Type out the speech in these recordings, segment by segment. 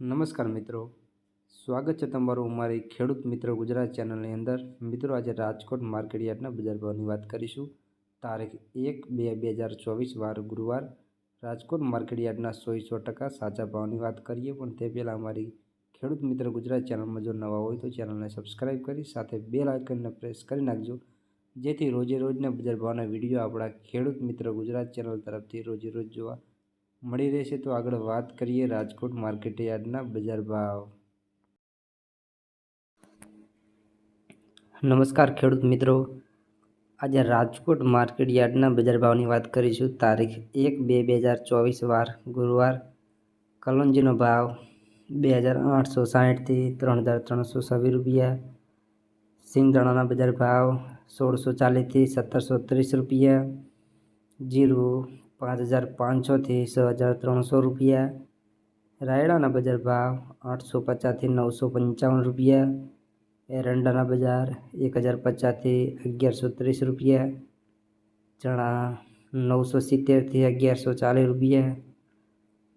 નમસ્કાર મિત્રો, સ્વાગત છે તમારું અમારી ખેડૂત મિત્ર ગુજરાત ચેનલની અંદર। મિત્રો, આજે રાજકોટ માર્કેટયાર્ડના બજાર ભાવની વાત કરીશું। તારીખ 1/2/2024 વાર ગુરુવાર। રાજકોટ માર્કેટયાર્ડના 100% સાચા ભાવની વાત કરીએ, પણ તે પહેલાં અમારી ખેડૂત મિત્ર ગુજરાત ચેનલમાં જો નવા હોય તો ચેનલને સબસ્ક્રાઈબ કરી સાથે બેલ આઇકનને પ્રેસ કરી નાખજો, જેથી રોજે રોજના બજાર ભાવના વિડીયો આપણા ખેડૂત મિત્ર ગુજરાત ચેનલ તરફથી રોજે રોજ જોવા મળી રહેશે। તો આગળ વાત કરીએ રાજકોટ માર્કેટયાર્ડના બજાર ભાવ। નમસ્કાર ખેડૂત મિત્રો, આજે રાજકોટ માર્કેટયાર્ડના બજાર ભાવની વાત કરીશું। તારીખ 1/2/2024 વાર ગુરુવાર। કલોંજીનો ભાવ 2860થી 3326 રૂપિયા। સિંગદાણાના બજાર ભાવ 1640થી 1730 રૂપિયા। જીરું 5500થી 6300 રૂપિયા। રાયડાના બજાર ભાવ 850થી 955 રૂપિયા। એરંડાના બજાર 1050થી 1130 રૂપિયા। ચણા 970થી 1140 રૂપિયા।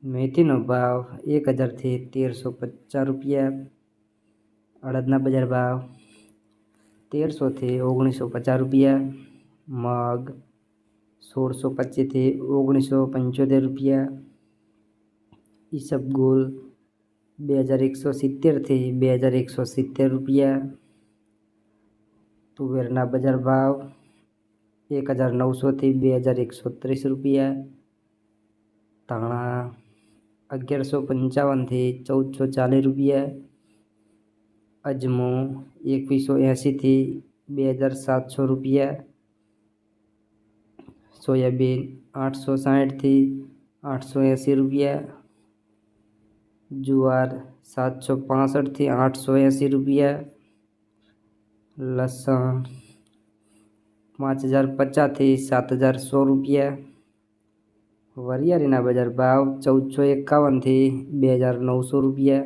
મેથીનો ભાવ 1000થી 1350 રૂપિયા। અડદના બજાર ભાવ 1300થી 1950 રૂપિયા। મગ 1625થી 1975 રૂપિયા। ઈસબગુલ 2170થી 2170 રૂપિયા। તુવેરના બજાર ભાવ 1900થી 2130 રૂપિયા। ધાણા 1155થી 1440 રૂપિયા। અજમો 2180થી 2700 રૂપિયા। સોયાબીન 860થી 880 રૂપિયા। જુવાર 765થી 880 રૂપિયા। લસણ 5050થી 7100 રૂપિયા। વરિયાળીના બજાર ભાવ 1451થી 2900 રૂપિયા।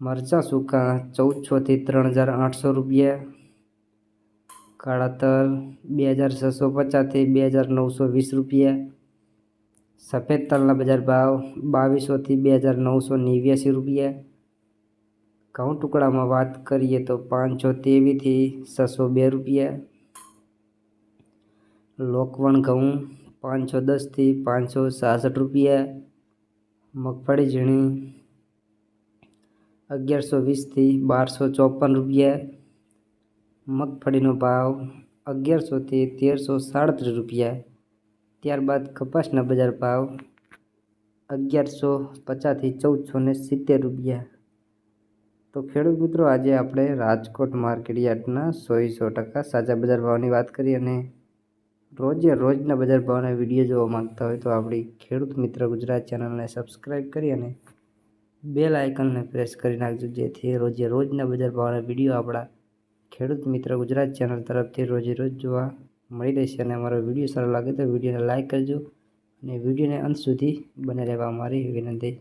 મરચાં સૂકા 1400થી 3800 રૂપિયા। કાળા તલ 2650થી 2920 રૂપિયા। સફેદ તલના બજાર ભાવ 2200થી 2989 રૂપિયા। ઘઉં ટુકડામાં વાત કરીએ તો 523થી 602 રૂપિયા। લોકવણ ઘઉં 510થી 566 રૂપિયા। મગફળી ઝીણી 1120થી 1254 રૂપિયા। મગફળીનો ભાવ 1100થી 1337 રૂપિયા। ત્યારબાદ કપાસના બજાર ભાવ 1150થી 1470 રૂપિયા। તો ખેડૂત મિત્રો, આજે આપણે રાજકોટ માર્કેટયાર્ડના 100% સાચા બજાર ભાવની વાત કરી, અને રોજે રોજના બજાર ભાવના વિડીયો જોવા માંગતા હોય તો આપણી ખેડૂત મિત્ર ગુજરાત ચેનલને સબસ્ક્રાઈબ કરી અને બેલ આઇકનને પ્રેસ કરી નાખજો, જેથી રોજે રોજના બજાર ભાવના વિડીયો આપણા ખેડૂત મિત્ર ગુજરાત ચેનલ તરફથી રોજે રોજ જોવા મળી રહેશે। અને અમારો વિડીયો સારો લાગે તો વિડીયોને લાઇક કરજો અને વિડીયોને અંત સુધી બને રહેવા અમારી વિનંતી।